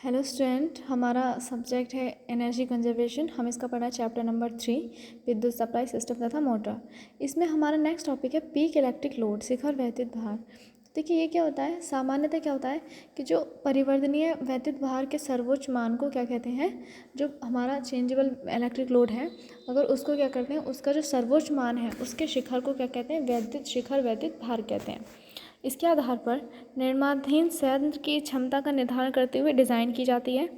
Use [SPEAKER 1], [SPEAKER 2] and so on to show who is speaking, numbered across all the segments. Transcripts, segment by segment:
[SPEAKER 1] Hello student, हमारा subject है energy conservation. हम इसका पढ़ा है चैप्टर नंबर 3 विद्युत सप्लाई सिस्टम तथा मोटर। इसमें हमारा नेक्स्ट टॉपिक है पीक इलेक्ट्रिक लोड, शिखर वैद्युत भार। देखिए ये क्या होता है, सामान्यतः क्या होता है कि जो परिवर्तनीय वैद्युत भार के सर्वोच्च मान को क्या कहते हैं, जो हमारा चेंजेबल इलेक्ट्रिक लोड है अगर उसको क्या करते हैं, उसका जो सर्वोच्च मान है उसके शिखर को क्या कहते हैं, वैद्युत शिखर वैद्युत भार कहते हैं। इसके आधार पर निर्माणाधीन संयंत्र की क्षमता का निर्धारण करते हुए डिज़ाइन की जाती है।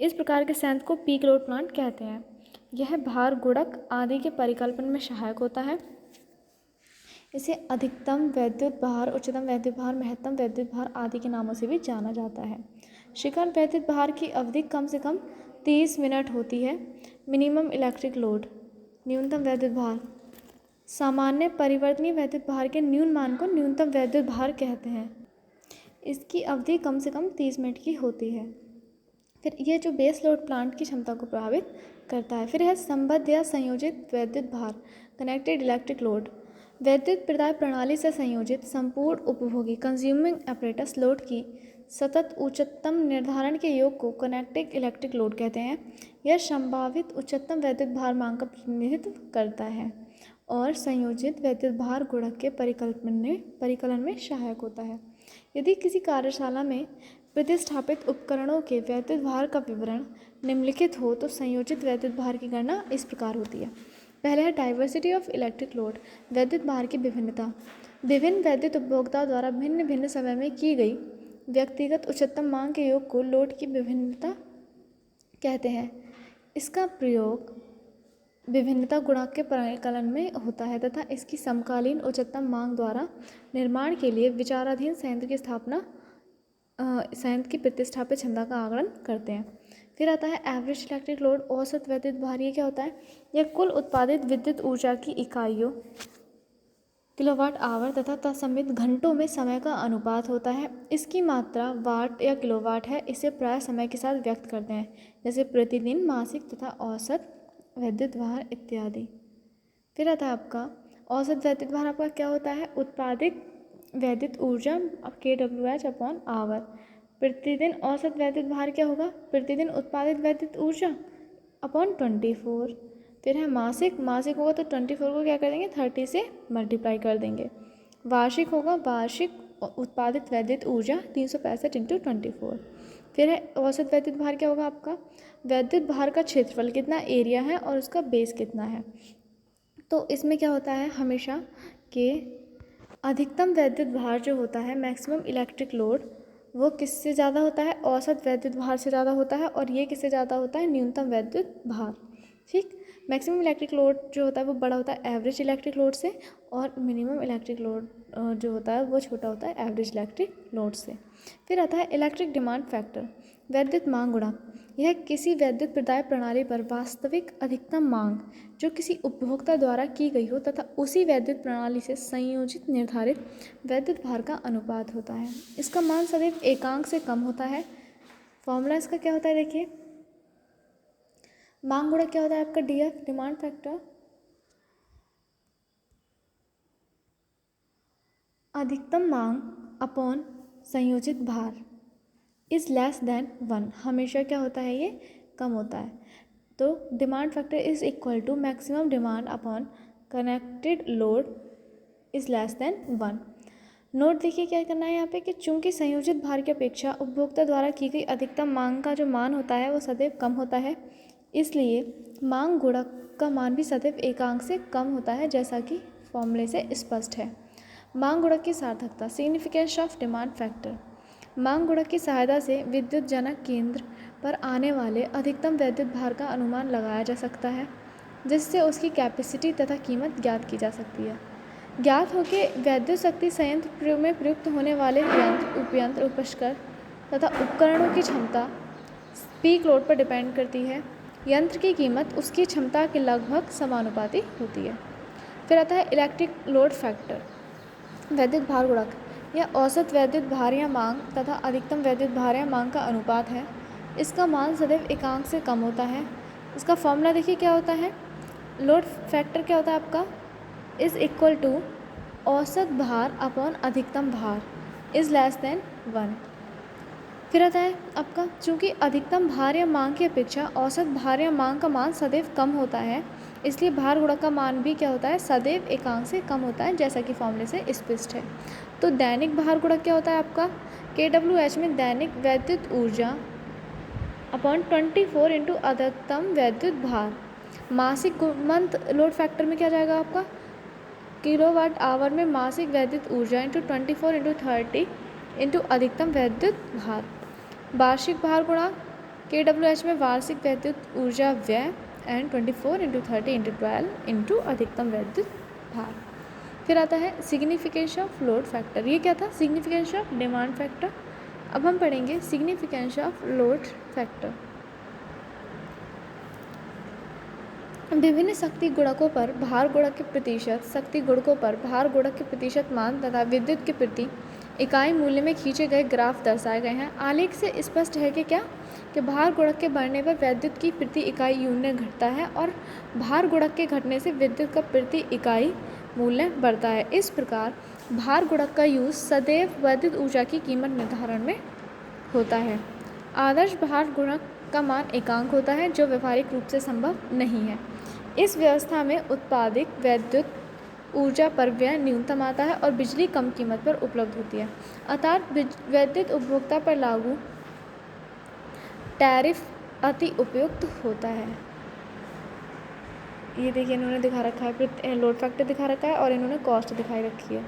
[SPEAKER 1] इस प्रकार के संयंत्र को पीक लोड प्लांट कहते हैं। यह भार गुणक आदि के परिकल्पन में सहायक होता है। इसे अधिकतम वैद्युत भार, उच्चतम वैद्युत भार, महत्तम वैद्युत भार आदि के नामों से भी जाना जाता है। शिखर वैद्युत भार की अवधि कम से कम 30 मिनट होती है। मिनिमम इलेक्ट्रिक लोड, न्यूनतम वैद्युत भार, सामान्य परिवर्तनीय वैद्युत भार के न्यून मान को न्यूनतम वैद्युत भार कहते हैं। इसकी अवधि कम से कम 30 मिनट की होती है। फिर ये जो बेस लोड प्लांट की क्षमता को प्रभावित करता है। फिर है संबद्ध या संयोजित वैद्युत भार, कनेक्टेड इलेक्ट्रिक लोड। वैद्युत प्रदाय प्रणाली से संयोजित संपूर्ण उपभोगी कंज्यूमिंग अपरेटस लोड की सतत उच्चतम निर्धारण के योग को कनेक्टेड इलेक्ट्रिक लोड कहते हैं। यह संभावित उच्चतम वैद्युत भार मांग का प्रतिनिधित्व करता है और संयोजित वैद्युत भार गुणक के परिकलन में सहायक होता है। यदि किसी कार्यशाला में प्रतिस्थापित उपकरणों के वैद्युत भार का विवरण निम्नलिखित हो तो संयोजित वैद्युत भार की गणना इस प्रकार होती है। पहले है डाइवर्सिटी ऑफ इलेक्ट्रिक लोड, वैद्युत भार की विभिन्नता। विभिन्न वैद्युत उपभोक्ताओं द्वारा भिन्न भिन्न समय में की गई व्यक्तिगत उच्चतम मांग के योग को लोड की विभिन्नता कहते हैं। इसका प्रयोग विभिन्नता गुणक के परिकलन में होता है तथा इसकी समकालीन उच्चतम मांग द्वारा निर्माण के लिए विचाराधीन संयंत्र की स्थापना, संयंत्र की प्रतिस्थापित क्षमता का आकलन करते हैं। फिर आता है एवरेज इलेक्ट्रिक लोड, औसत वैद्युत भार। ये क्या होता है, यह कुल उत्पादित विद्युत ऊर्जा की इकाइयों किलोवाट आवर तथा तत्समित घंटों में समय का अनुपात होता है। इसकी मात्रा वाट या किलोवाट है। इसे प्राय समय के साथ व्यक्त करते हैं, जैसे प्रतिदिन, मासिक तथा औसत वैद्युत भार इत्यादि। फिर आता है आपका औसत वैद्युत भार। आपका क्या होता है, उत्पादित वैद्युत ऊर्जा kWh अपॉन आवर। प्रतिदिन औसत वैद्युत भार क्या होगा, प्रतिदिन उत्पादित वैद्युत ऊर्जा अपॉन 24। फिर है मासिक, मासिक होगा तो 24 को क्या कर देंगे, 30 से मल्टीप्लाई कर देंगे। वार्षिक होगा, वार्षिक उत्पादित वैद्युत ऊर्जा 365 इंटू 24। फिर है औसत वैद्युत भार क्या होगा आपका, वैद्युत भार का क्षेत्रफल कितना एरिया है और उसका बेस कितना है। तो इसमें क्या होता है हमेशा कि अधिकतम वैद्युत भार जो होता है, मैक्सिमम इलेक्ट्रिक लोड, वो किससे ज़्यादा होता है, औसत वैद्युत भार से ज़्यादा होता है। और ये किससे ज़्यादा होता है, न्यूनतम वैद्युत भार। ठीक, मैक्सिमम इलेक्ट्रिक लोड जो होता है वो बड़ा होता है एवरेज इलेक्ट्रिक लोड से, और मिनिमम इलेक्ट्रिक लोड जो होता है वो छोटा होता है एवरेज इलेक्ट्रिक लोड से। फिर आता है इलेक्ट्रिक डिमांड फैक्टर, वैद्युत मांग गुणक। यह किसी वैद्युत प्रदाय प्रणाली पर वास्तविक अधिकतम मांग जो किसी उपभोक्ता द्वारा की गई हो तथा उसी वैद्युत प्रणाली से संयोजित निर्धारित वैद्युत भार का अनुपात होता है। इसका मान सदैव एकांक से कम होता है। फॉर्मूला इसका क्या होता है, देखिए मांग गुणक क्या होता है आपका, DF डिमांड फैक्टर, अधिकतम मांग अपॉन संयोजित भार इज लेस देन 1। हमेशा क्या होता है, ये कम होता है। तो demand factor is equal to maximum demand upon connected load is less than 1। Note देखिए क्या करना है यहाँ पे कि चूंकि संयोजित भार की अपेक्षा उपभोक्ता द्वारा की गई अधिकतम मांग का जो मान होता है वो सदैव कम होता है, इसलिए मांग गुणक का मान भी सदैव एकांक से कम होता है, जैसा कि फॉर्मूले से स्पष्ट है। मांग गुणक की सार्थकता, सिग्निफिकेंस ऑफ डिमांड फैक्टर। मांग गुणक की सहायता से विद्युत जनक केंद्र पर आने वाले अधिकतम वैद्युत भार का अनुमान लगाया जा सकता है, जिससे उसकी कैपेसिटी तथा कीमत ज्ञात की जा सकती है। ज्ञात हो कि वैद्युत शक्ति संयंत्र में प्रयुक्त होने वाले यंत्र, उपयंत्र, उपस्कर तथा उपकरणों की क्षमता पीक लोड पर डिपेंड करती है। यंत्र की कीमत उसकी क्षमता के लगभग समानुपाती होती है। फिर आता है इलेक्ट्रिक लोड फैक्टर, वैद्युत भार गुणक। यह औसत वैद्युत भार या मांग तथा अधिकतम वैद्युत भार या मांग का अनुपात है। इसका मान सदैव एकांक से कम होता है। इसका फॉर्मूला देखिए क्या होता है, लोड फैक्टर क्या होता है आपका, इज इक्वल टू औसत भार अपॉन अधिकतम भार इज लेस देन 1। फिर आता है आपका, चूँकि अधिकतम भार या मांग की अपेक्षा औसत भार या मांग का मान सदैव कम होता है, इसलिए भार गुणक का मान भी क्या होता है, सदैव एकांक से कम होता है, जैसा कि फॉर्मूले से स्पष्ट है। तो दैनिक भार गुणक क्या होता है आपका, KWH में दैनिक वैद्युत ऊर्जा अपॉन 24 इंटू अधिकतम वैद्युत भार। मासिक मंथ लोड फैक्टर में क्या जाएगा आपका, किलोवाट आवर में मासिक वैद्युत ऊर्जा इंटू 24 इंटू 30 इंटू अधिकतम वैद्युत भार। वार्षिक भार गुणा KWH में वार्षिक वैद्युत ऊर्जा व्यय एंड 24 इंटू 30 इंटू 12 इंटू अधिकतम वैद्युत भार। फिर आता है सिग्निफिकेंस ऑफ लोड फैक्टर। ये क्या था, सिग्निफिकेंस ऑफ डिमांड फैक्टर। अब हम पढ़ेंगे सिग्निफिकेंस ऑफ लोड फैक्टर। विभिन्न शक्ति गुणकों पर भार गुणक के प्रतिशत, शक्ति गुणकों पर भार गुणक के प्रतिशत मान तथा विद्युत के प्रति इकाई मूल्य में खींचे गए ग्राफ दर्शाए गए हैं। आलेख से स्पष्ट है कि क्या, कि भार गुणक के बढ़ने पर विद्युत की प्रति इकाई यूनिट घटता है और भार गुणक के घटने से विद्युत का प्रति इकाई मूल्य बढ़ता है। इस प्रकार भार गुणक का यूज सदैव विद्युत ऊर्जा की कीमत निर्धारण में होता है। आदर्श भार गुणक का मान एकांक होता है, जो व्यवहारिक रूप से संभव नहीं है। इस व्यवस्था में उत्पादित वैद्युत ऊर्जा पर व्यय न्यूनतम आता है और बिजली कम कीमत पर उपलब्ध होती है। अर्थात वैद्युत उपभोक्ता पर लागू टैरिफ अति उपयुक्त होता है। ये देखिए इन्होंने दिखा रखा है, लोड फैक्टर दिखा रखा है और इन्होंने कॉस्ट दिखाई रखी है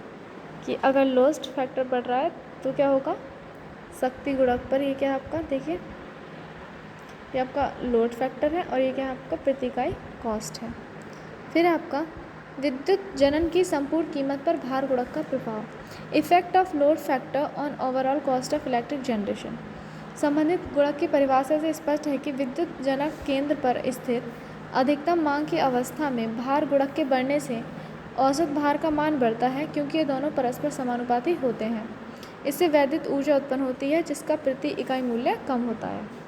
[SPEAKER 1] कि अगर लोड फैक्टर बढ़ रहा है तो क्या होगा, शक्ति गुणक पर ये क्या है आपका, देखिए ये आपका लोड फैक्टर है और ये क्या है आपका प्रति इकाई कॉस्ट है। फिर आपका विद्युत जनन की संपूर्ण कीमत पर भार गुणक का प्रभाव, effect of load factor on overall cost of electric generation. संबंधित गुणक की परिभाषा से स्पष्ट है कि विद्युत जनक केंद्र पर स्थिर अधिकतम मांग की अवस्था में भार गुणक के बढ़ने से औसत भार का मान बढ़ता है, क्योंकि ये दोनों परस्पर समानुपाती होते हैं। इससे वैद्युत ऊर्जा उत्पन्न होती है जिसका प्रति इकाई मूल्य कम होता है।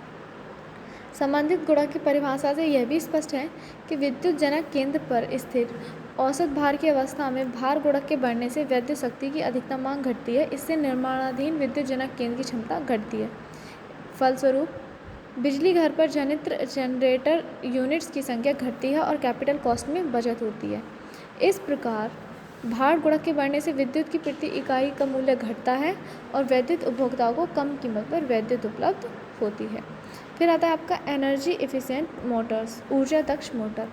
[SPEAKER 1] संबंधित गुणक की परिभाषा से यह भी स्पष्ट है कि विद्युत जनक केंद्र पर स्थिर औसत भार की अवस्था में भार गुणक के बढ़ने से वैद्युत शक्ति की अधिकतम मांग घटती है। इससे निर्माणाधीन विद्युत जनक केंद्र की क्षमता घटती है। फलस्वरूप बिजली घर पर जनरेटर यूनिट्स की संख्या घटती है और कैपिटल कॉस्ट में बचत होती है। इस प्रकार भार गुणक के बढ़ने से विद्युत की प्रति इकाई का मूल्य घटता है और वैद्युत उपभोक्ताओं को कम कीमत पर वैद्युत उपलब्ध होती है। फिर आता है आपका एनर्जी एफिशिएंट मोटर्स, ऊर्जा दक्ष मोटर।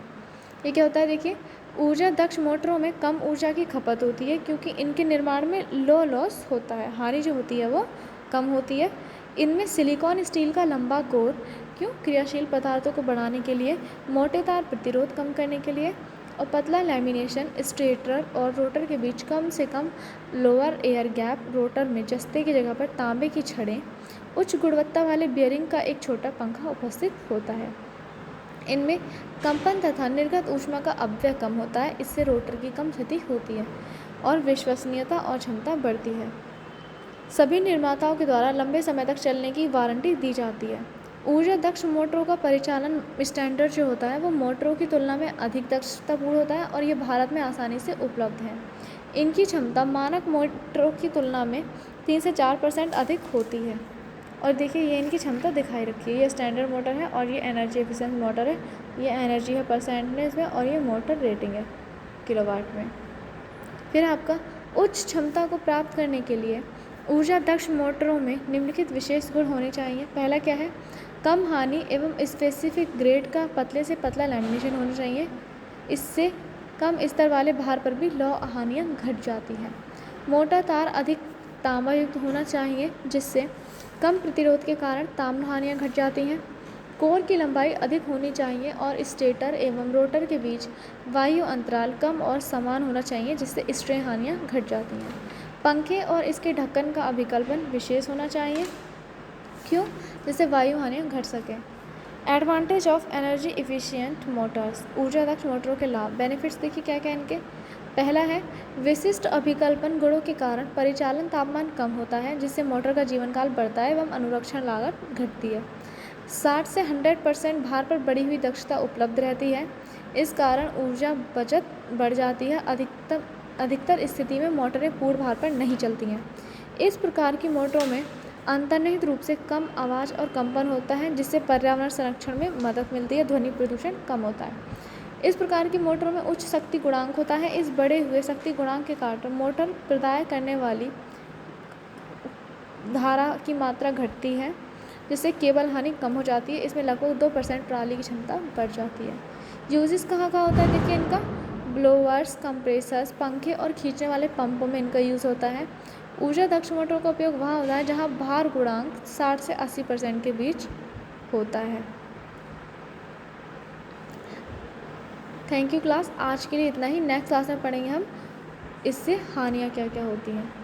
[SPEAKER 1] ये क्या होता है, देखिए ऊर्जा दक्ष मोटरों में कम ऊर्जा की खपत होती है, क्योंकि इनके निर्माण में लो लॉस होता है, हानि जो होती है वो कम होती है। इनमें सिलिकॉन स्टील का लंबा कोर, क्यों, क्रियाशील पदार्थों को बढ़ाने के लिए, मोटे तार प्रतिरोध कम करने के लिए, और पतला लैमिनेशन स्टेटर और रोटर के बीच कम से कम लोअर एयर गैप, रोटर में जस्ते की जगह पर तांबे की छड़ें, उच्च गुणवत्ता वाले बियरिंग का एक छोटा पंखा उपस्थित होता है। इनमें कंपन तथा निर्गत ऊष्मा का अपव्यय कम होता है। इससे रोटर की कम क्षति होती है और विश्वसनीयता और क्षमता बढ़ती है। सभी निर्माताओं के द्वारा लंबे समय तक चलने की वारंटी दी जाती है। ऊर्जा दक्ष मोटरों का परिचालन स्टैंडर्ड जो होता है वो मोटरों की तुलना में अधिक दक्षतापूर्ण होता है और ये भारत में आसानी से उपलब्ध है। इनकी क्षमता मानक मोटरों की तुलना में 3 से 4% अधिक होती है। और देखिए ये इनकी क्षमता दिखाई रखी है, ये स्टैंडर्ड मोटर है और ये एनर्जी एफिशिएंट मोटर है, ये एनर्जी है परसेंटेज में और ये मोटर रेटिंग है किलोवाट में। फिर आपका उच्च क्षमता को प्राप्त करने के लिए ऊर्जा दक्ष मोटरों में निम्नलिखित विशेष गुण होने चाहिए। पहला क्या है, कम हानि एवं स्पेसिफिक ग्रेड का पतले से पतला लैमिनेशन होना चाहिए। इससे कम स्तर वाले भार पर भी लौ हानियाँ घट जाती हैं। मोटा तार अधिक तांबा युक्त होना चाहिए, जिससे कम प्रतिरोध के कारण ताम्र हानियाँ घट जाती हैं। कोर की लंबाई अधिक होनी चाहिए और स्टेटर एवं रोटर के बीच वायु अंतराल कम और समान होना चाहिए, जिससे स्ट्रे हानियाँ घट जाती हैं। पंखे और इसके ढक्कन का अभिकल्पन विशेष होना चाहिए, क्यों, जिससे वायु हानियाँ घट सकें। Advantage of energy efficient Motors, ऊर्जा दक्ष मोटरों के लाभ, बेनिफिट्स देखिए क्या क्या इनके। पहला है विशिष्ट अभिकल्पन गुणों के कारण परिचालन तापमान कम होता है, जिससे मोटर का जीवन काल बढ़ता है एवं अनुरक्षण लागत घटती है। 60 से 100% भार पर बढ़ी हुई दक्षता उपलब्ध रहती है। इस कारण ऊर्जा बचत बढ़ जाती है। अधिकतर स्थिति में मोटरें पूर्ण भार पर नहीं चलती हैं। इस प्रकार की मोटरों में अंतर्निहित रूप से कम आवाज़ और कंपन होता है, जिससे पर्यावरण संरक्षण में मदद मिलती है, ध्वनि प्रदूषण कम होता है। इस प्रकार की मोटरों में उच्च शक्ति गुणांक होता है। इस बढ़े हुए शक्ति गुणांक के कारण मोटर प्रदाय करने वाली धारा की मात्रा घटती है, जिससे केबल हानि कम हो जाती है। इसमें लगभग 2% प्रणाली की क्षमता बढ़ जाती है। यूजेस कहाँ कहाँ होता है देखिए इनका, ब्लोअर्स, कंप्रेसर्स, पंखे और खींचने वाले पंपों में इनका यूज़ होता है। ऊर्जा दक्ष मोटर का उपयोग वहाँ होता है जहाँ भार गुणांक 60 से 80% के बीच होता है। थैंक यू क्लास, आज के लिए इतना ही। नेक्स्ट क्लास में पढ़ेंगे हम इससे हानियाँ क्या क्या होती हैं।